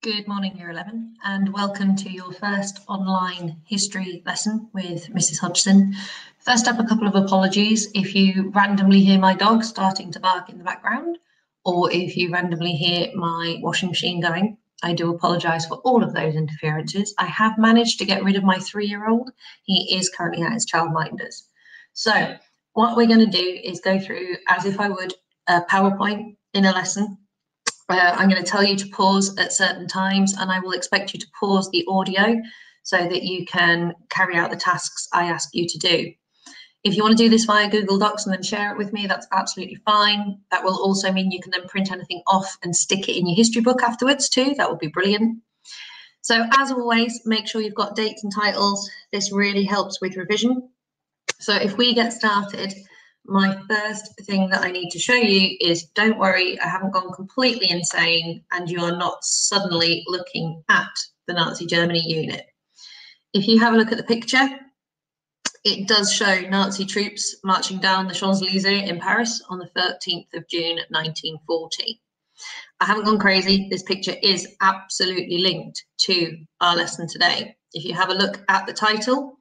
Good morning, Year 11, and welcome to your first online history lesson with Mrs. Hodgson. First up, a couple of apologies if you randomly hear my dog starting to bark in the background, or if you randomly hear my washing machine going. I do apologise for all of those interferences. I have managed to get rid of my 3-year-old. He is currently at his childminders. So what we're going to do is go through, as if I would, a PowerPoint in a lesson. I'm going to tell you to pause at certain times, and I will expect you to pause the audio so that you can carry out the tasks I ask you to do. If you want to do this via Google Docs and then share it with me, that's absolutely fine. That will also mean you can then print anything off and stick it in your history book afterwards too. That would be brilliant. So as always, make sure you've got dates and titles. This really helps with revision. So if we get started, my first thing that I need to show you is, don't worry, I haven't gone completely insane and you are not suddenly looking at the Nazi Germany unit. If you have a look at the picture, it does show Nazi troops marching down the Champs-Élysées in Paris on the 13th of June 1940. I haven't gone crazy. This picture is absolutely linked to our lesson today. If you have a look at the title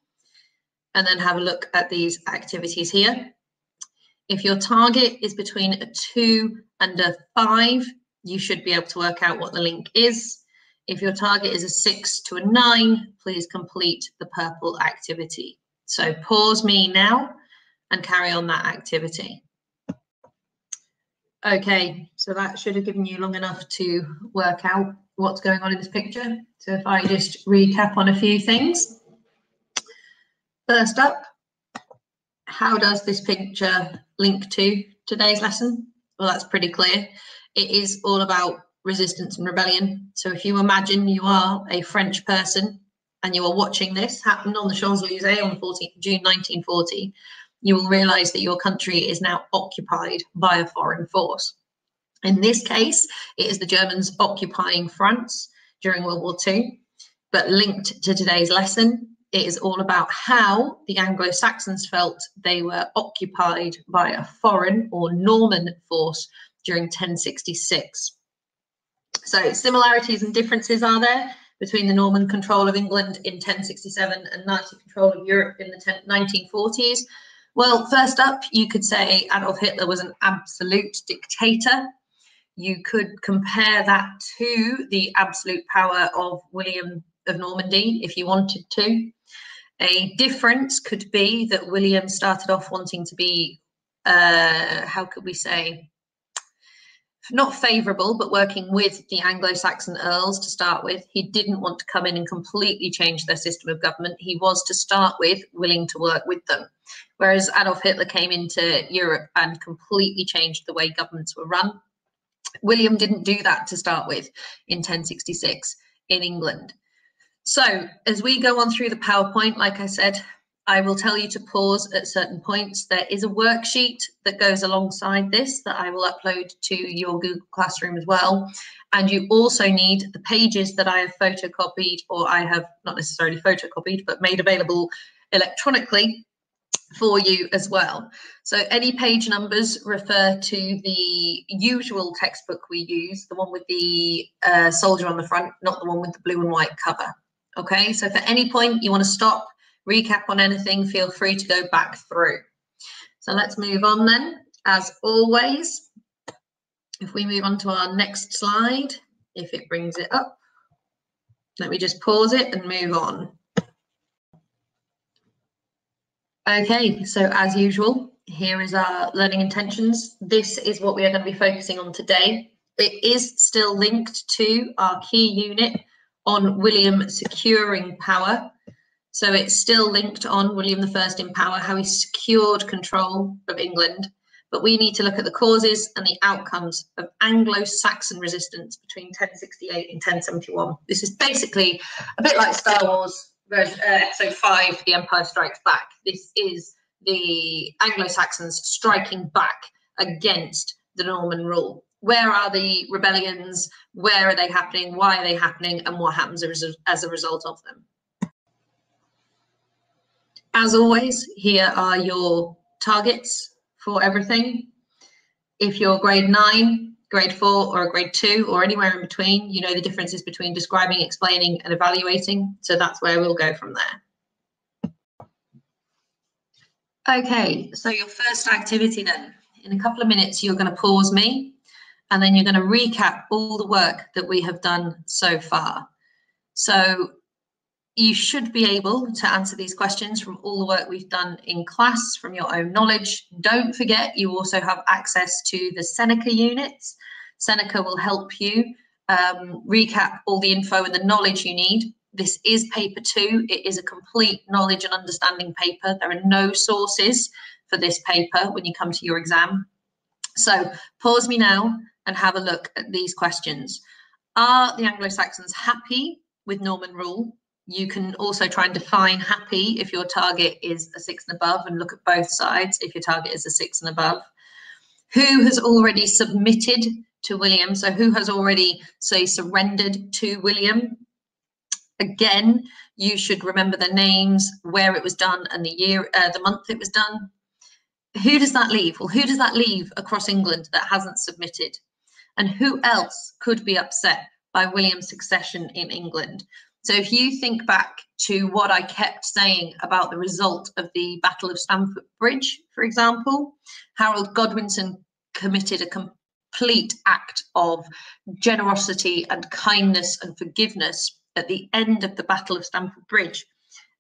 and then have a look at these activities here, if your target is between a 2 and a 5, you should be able to work out what the link is. If your target is a 6 to a 9, please complete the purple activity. So pause me now and carry on that activity. Okay, so that should have given you long enough to work out what's going on in this picture. So if I just recap on a few things. First up, how does this picture link to today's lesson? Well, that's pretty clear. It is all about resistance and rebellion. So if you imagine you are a French person and you are watching this happen on the Champs-Élysées on the 14th of June 1940, you will realise that your country is now occupied by a foreign force. In this case, it is the Germans occupying France during World War II, but linked to today's lesson, it is all about how the Anglo-Saxons felt they were occupied by a foreign or Norman force during 1066. So similarities and differences are there between the Norman control of England in 1067 and Nazi control of Europe in the 1940s. Well, first up, you could say Adolf Hitler was an absolute dictator. You could compare that to the absolute power of William of Normandy if you wanted to. A difference could be that William started off wanting to be, how could we say, not favourable, but working with the Anglo-Saxon earls to start with. He didn't want to come in and completely change their system of government. He was, to start with, willing to work with them. Whereas Adolf Hitler came into Europe and completely changed the way governments were run. William didn't do that to start with in 1066 in England. So as we go on through the PowerPoint, like I said, I will tell you to pause at certain points. There is a worksheet that goes alongside this that I will upload to your Google Classroom as well. And you also need the pages that I have photocopied, or I have not necessarily photocopied, but made available electronically for you as well. So any page numbers refer to the usual textbook we use, the one with the soldier on the front, not the one with the blue and white cover. Okay, so if at any point you want to stop, recap on anything, feel free to go back through. So let's move on then. As always, if we move on to our next slide, if it brings it up, let me just pause it and move on. Okay, so as usual, here is our learning intentions. This is what we are going to be focusing on today. It is still linked to our key unit on William securing power. So it's still linked on William I in power, how he secured control of England. But we need to look at the causes and the outcomes of Anglo-Saxon resistance between 1068 and 1071. This is basically a bit like Star Wars Episode 5, The Empire Strikes Back. This is the Anglo-Saxons striking back against the Norman rule. Where are the rebellions? Where are they happening? Why are they happening? And what happens as a result of them? As always, here are your targets for everything. If you're grade 9, grade 4 or a grade 2 or anywhere in between, you know the differences between describing, explaining and evaluating. So that's where we'll go from there. Okay, so your first activity then. In a couple of minutes, you're going to pause me and then you're going to recap all the work that we have done so far. So you should be able to answer these questions from all the work we've done in class, from your own knowledge. Don't forget, you also have access to the Seneca units. Seneca will help you recap all the info and the knowledge you need. This is paper 2. It is a complete knowledge and understanding paper. There are no sources for this paper when you come to your exam. So pause me now and have a look at these questions. Are the Anglo-Saxons happy with Norman rule? You can also try and define happy if your target is a 6 and above, and look at both sides if your target is a 6 and above. Who has already submitted to William? So who has already, say, surrendered to William? Again, you should remember the names, where it was done and the year, the month it was done. Who does that leave? Well, who does that leave across England that hasn't submitted? And who else could be upset by William's succession in England? So if you think back to what I kept saying about the result of the Battle of Stamford Bridge, for example, Harold Godwinson committed a complete act of generosity and kindness and forgiveness at the end of the Battle of Stamford Bridge.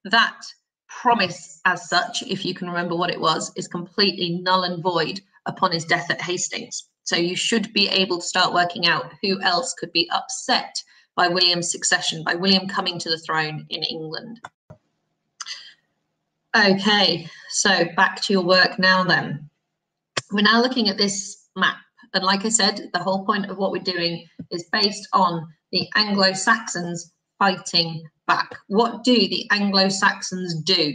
That promise as such, if you can remember what it was, is completely null and void upon his death at Hastings. So you should be able to start working out who else could be upset by William's succession, by William coming to the throne in England. Okay, so back to your work now then. We're now looking at this map. And like I said, the whole point of what we're doing is based on the Anglo-Saxons fighting back. What do the Anglo-Saxons do?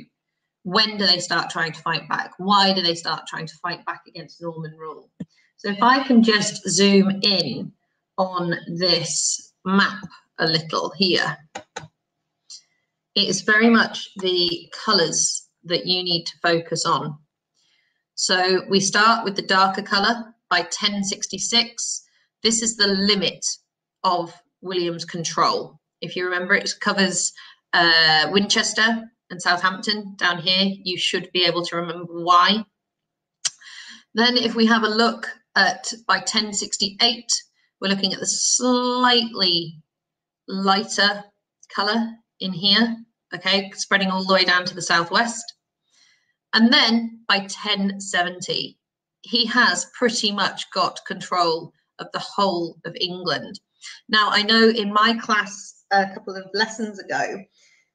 When do they start trying to fight back? Why do they start trying to fight back against Norman rule? So if I can just zoom in on this map a little here, it is very much the colours that you need to focus on. So we start with the darker colour by 1066. This is the limit of William's control. If you remember, it covers Winchester and Southampton down here. You should be able to remember why. Then if we have a look at by 1068, we're looking at the slightly lighter colour in here, okay, spreading all the way down to the southwest. And then by 1070, he has pretty much got control of the whole of England. Now, I know in my class a couple of lessons ago,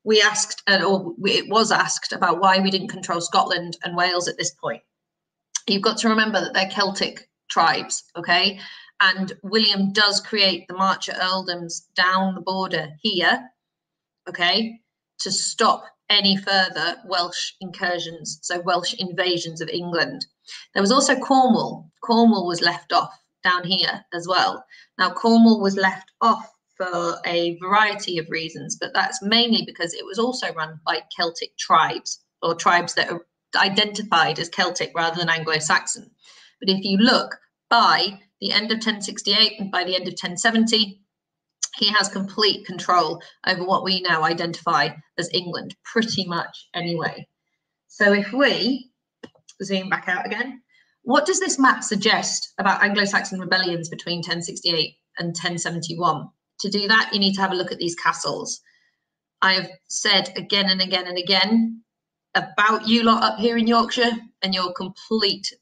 we asked, or it was asked about why we didn't control Scotland and Wales at this point. You've got to remember that they're Celtic tribes, okay? And William does create the Marcher earldoms down the border here, okay, to stop any further Welsh incursions, so Welsh invasions of England. There was also Cornwall. Cornwall was left off down here as well. Now, Cornwall was left off for a variety of reasons, but that's mainly because it was also run by Celtic tribes, or tribes that are identified as Celtic rather than Anglo-Saxon. But if you look, by the end of 1068 and by the end of 1070, he has complete control over what we now identify as England, pretty much anyway. So if we zoom back out again, what does this map suggest about Anglo-Saxon rebellions between 1068 and 1071? To do that, you need to have a look at these castles. I have said again and again and again about you lot up here in Yorkshire and your complete,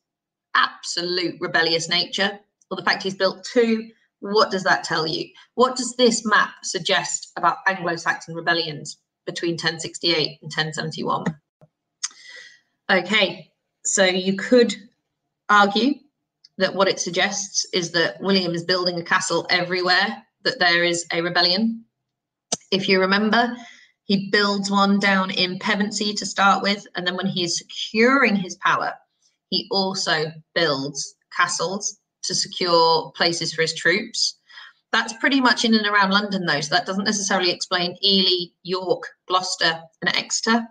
absolute rebellious nature. Well, the fact he's built 2, what does that tell you? What does this map suggest about Anglo-Saxon rebellions between 1068 and 1071? Okay, so you could argue that what it suggests is that William is building a castle everywhere that there is a rebellion. If you remember, he builds one down in Pevensey to start with, and then when he is securing his power, he also builds castles to secure places for his troops. That's pretty much in and around London, though, so that doesn't necessarily explain Ely, York, Gloucester, and Exeter.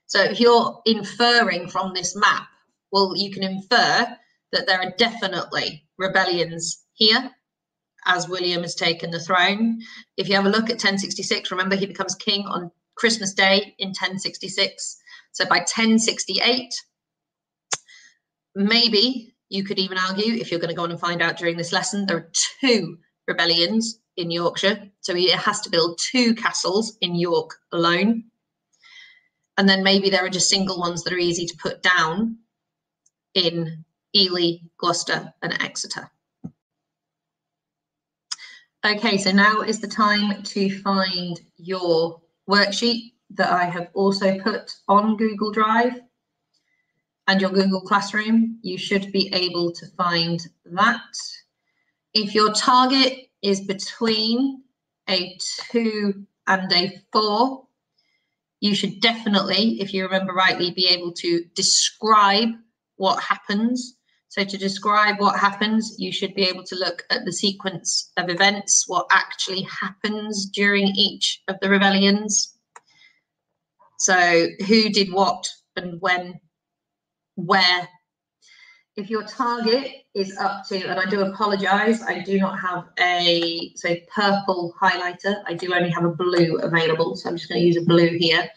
So if you're inferring from this map, well, you can infer that there are definitely rebellions here as William has taken the throne. If you have a look at 1066, remember he becomes king on Christmas Day in 1066. So by 1068, maybe you could even argue, if you're going to go on and find out during this lesson, there are 2 rebellions in Yorkshire. So he has to build 2 castles in York alone. And then maybe there are just single ones that are easy to put down in Ely, Gloucester and Exeter. Okay, so now is the time to find your worksheet that I have also put on Google Drive and your Google Classroom. You should be able to find that. If your target is between a 2 and a 4, you should definitely, if you remember rightly, be able to describe what happens. So to describe what happens, you should be able to look at the sequence of events, what actually happens during each of the rebellions. So who did what and when, where. If your target is up to, and I do apologise, I do not have a purple highlighter. I do only have a blue available, so I'm just going to use a blue here.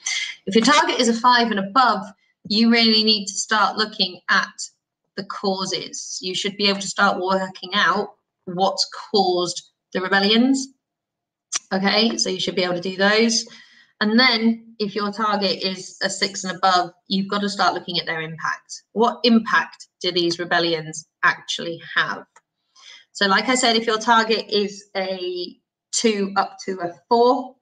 If your target is a 5 and above, you really need to start looking at the causes. You should be able to start working out what's caused the rebellions. Okay, so you should be able to do those. And then if your target is a 6 and above, you've got to start looking at their impact. What impact do these rebellions actually have? So like I said, if your target is a 2 up to a 4,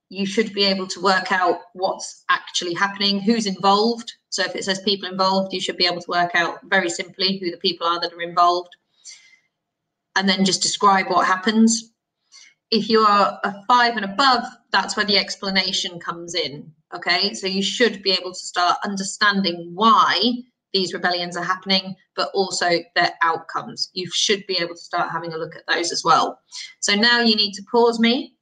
you should be able to work out what's actually happening, who's involved. So if it says people involved, you should be able to work out very simply who the people are that are involved, and then just describe what happens. If you're a 5 and above, that's where the explanation comes in. Okay, so you should be able to start understanding why these rebellions are happening, but also their outcomes. You should be able to start having a look at those as well. So now you need to pause me.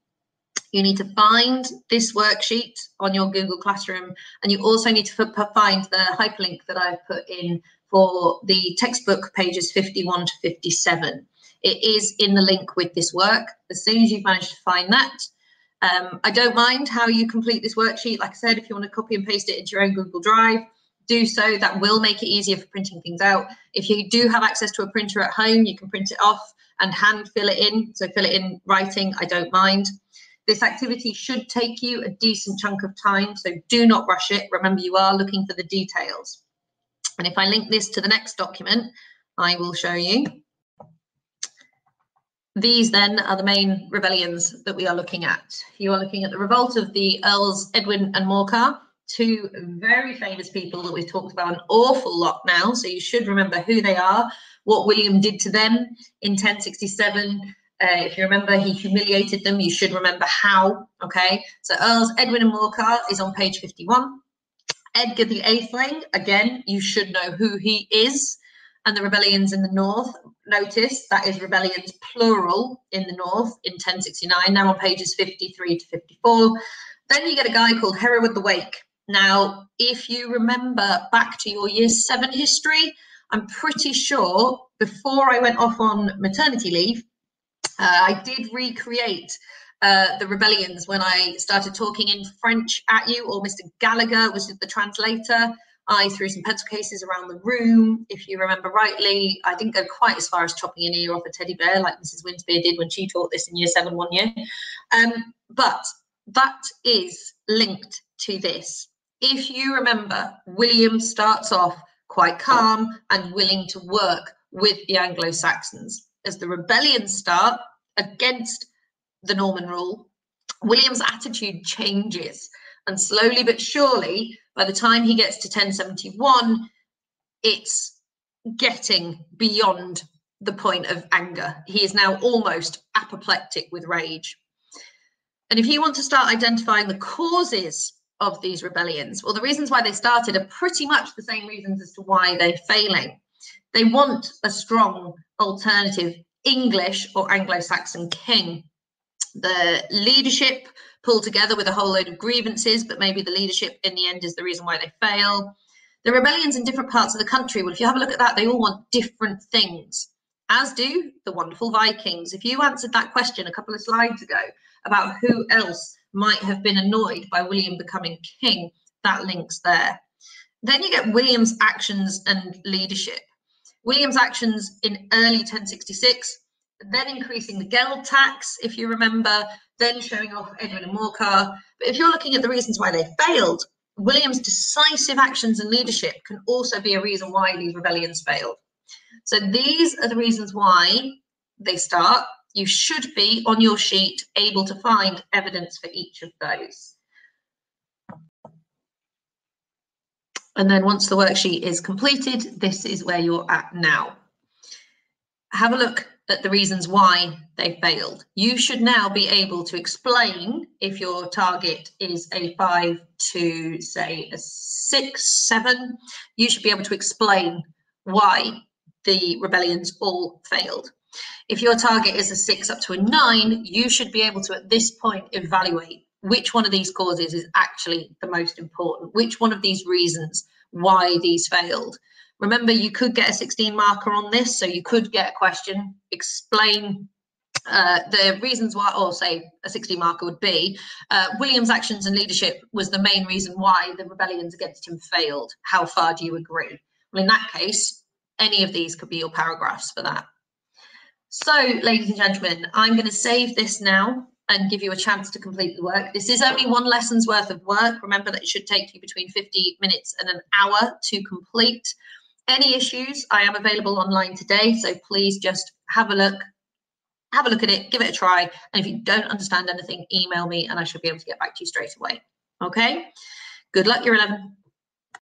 You need to find this worksheet on your Google Classroom, and you also need to find the hyperlink that I've put in for the textbook pages 51 to 57. It is in the link with this work. As soon as you've managed to find that, I don't mind how you complete this worksheet. Like I said, if you want to copy and paste it into your own Google Drive, do so. That will make it easier for printing things out. If you do have access to a printer at home, you can print it off and hand fill it in. So fill it in writing, I don't mind. This activity should take you a decent chunk of time, so do not rush it. Remember, you are looking for the details. And if I link this to the next document, I will show you. These then are the main rebellions that we are looking at. You are looking at the revolt of the Earls Edwin and Morcar, 2 very famous people that we've talked about an awful lot now. So you should remember who they are, what William did to them in 1067. If you remember, he humiliated them. You should remember how. Okay, so Earls Edwin and Morcar is on page 51. Edgar the Atheling, again, you should know who he is. And the rebellions in the north, notice that is rebellions plural in the north in 1069, now on pages 53 to 54. Then you get a guy called Hereward the Wake. Now, if you remember back to your year 7 history, I'm pretty sure before I went off on maternity leave, I did recreate the rebellions when I started talking in French at you, or Mr. Gallagher was the translator. I threw some pencil cases around the room. If you remember rightly, I didn't go quite as far as chopping an ear off a teddy bear like Mrs. Winspear did when she taught this in year 7 one year. But that is linked to this. If you remember, William starts off quite calm and willing to work with the Anglo-Saxons. As the rebellions start against the Norman rule, William's attitude changes, and slowly but surely, by the time he gets to 1071, it's getting beyond the point of anger. He is now almost apoplectic with rage. And if you want to start identifying the causes of these rebellions, well, the reasons why they started are pretty much the same reasons as to why they're failing. They want a strong alternative English or Anglo-Saxon king. The leadership pulled together with a whole load of grievances, but maybe the leadership in the end is the reason why they fail. The rebellions in different parts of the country, well, if you have a look at that, they all want different things. as do the wonderful Vikings. If you answered that question a couple of slides ago about who else might have been annoyed by William becoming king, that link's there. Then you get William's actions and leadership. William's actions in early 1066, then increasing the geld tax, if you remember, then showing off Edwin and Morcar. But if you're looking at the reasons why they failed, William's decisive actions and leadership can also be a reason why these rebellions failed. So these are the reasons why they start. You should be on your sheet able to find evidence for each of those. And then once the worksheet is completed, this is where you're at now. Have a look at the reasons why they failed. You should now be able to explain if your target is a 5 to say a 6, 7. You should be able to explain why the rebellions all failed. If your target is a 6 up to a 9, you should be able to at this point evaluate which one of these causes is actually the most important, which one of these reasons why these failed. Remember, you could get a 16 marker on this, so you could get a question, explain the reasons why, or say a 16 marker would be, William's actions and leadership was the main reason why the rebellions against him failed. How far do you agree? Well, in that case, any of these could be your paragraphs for that. So, ladies and gentlemen, I'm going to save this now and give you a chance to complete the work. This is only one lesson's worth of work. Remember that it should take you between 50 minutes and an hour to complete. Any issues, I am available online today, so please just have a look at it, give it a try, and if you don't understand anything, email me and I should be able to get back to you straight away. Okay? Good luck, Year 11.